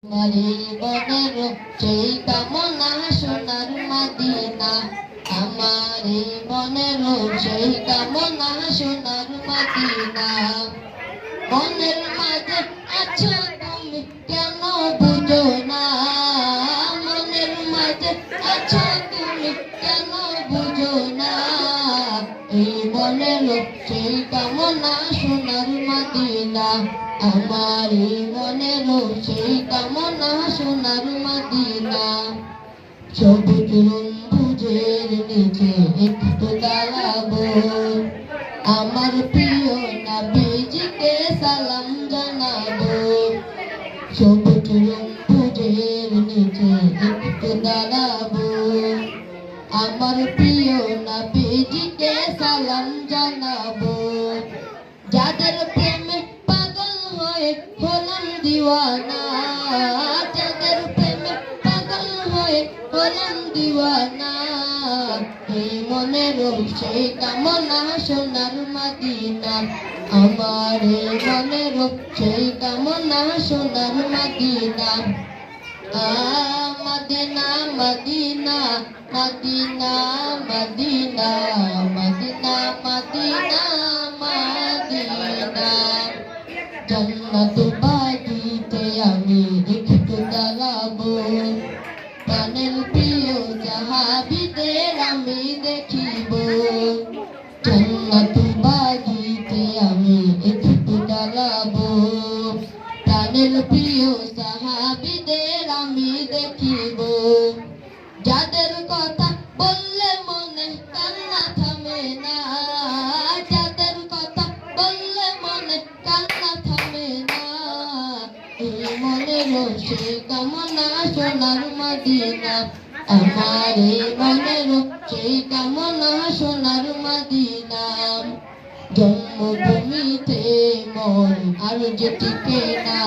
মনের সেই কামনা সোনার মদিনা, আমার মনের সেই কামনা সোনার মদিনা। মনের মাঝে আছো তুমি কেন বুঝো না, মনের মাঝে আছো তুমি কেন বুঝো না। এই মনের সেই কামনা সোনার মদিনা, আমার মনের সেই কামনা সোনার মদিনা। সবুজ গম্বুজের নিচে একটু দাঁড়াবো, আমার প্রিয় নবীজিকে সালাম জানাবো। সবুজ গম্বুজের নিচে একটু দাঁড়াবো, আমার প্রিয় নবীজিকে সালাম জানাবো। যাদের প্রেমে পাগল হয়ে হলাম দিওয়ানা, যাদের প্রেমে পাগল হয়ে হলাম দিওয়ানা। এই মনের সেই কামনা সোনার মদিনা, আমার এই মনের সেই কামনা সোনার Medina. Medina Medina Medina Medina Medina Medina Medina. জান্নাত বাগিতে আমি একটু দাঁড়াবো, প্রাণের প্রিয় সাহাবীদের আমি দেখিব। জান্নাত বাগিতে আমি একটু দাঁড়াবো, প্রাণের প্রিয় সাহাবীদের আমি দেখিব। যাদের কথা বললে মনে কান্না থামে না, যাদের কথা বললে মনে কান্না থামে না। এই মনের সেই কামনা সোনার মদিনা, আমার এই মনের সেই কামনা সোনার মদিনা। জন্মভূমিতে মন আর যে টিকে না,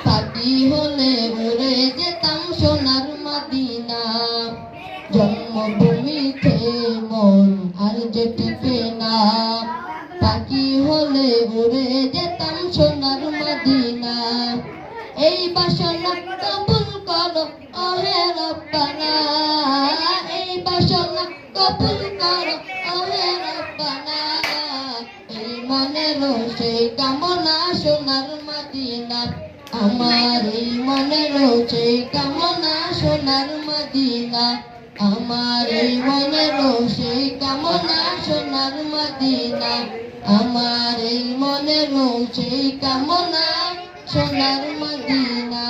পাখি হলে উড়ে যেতাম সোনার মদিনা। জন্মভূমিতে মন আর যে টিকে না, পাখি হলে উড়ে যেতাম সোনার মদিনা। এই বাসনা কবুল করো ওহে রব্বানা, এই বাসনা কবুল করো ওহে রব্বানা। এই মনের সেই কামনা সোনার মদিনা, আমার এই মনের সেই কামনা সোনার মদিনা, আমার এই মনের সেই কামনা সোনার মদিনা, আমার এই মনের সেই কামনা সোনার মদিনা।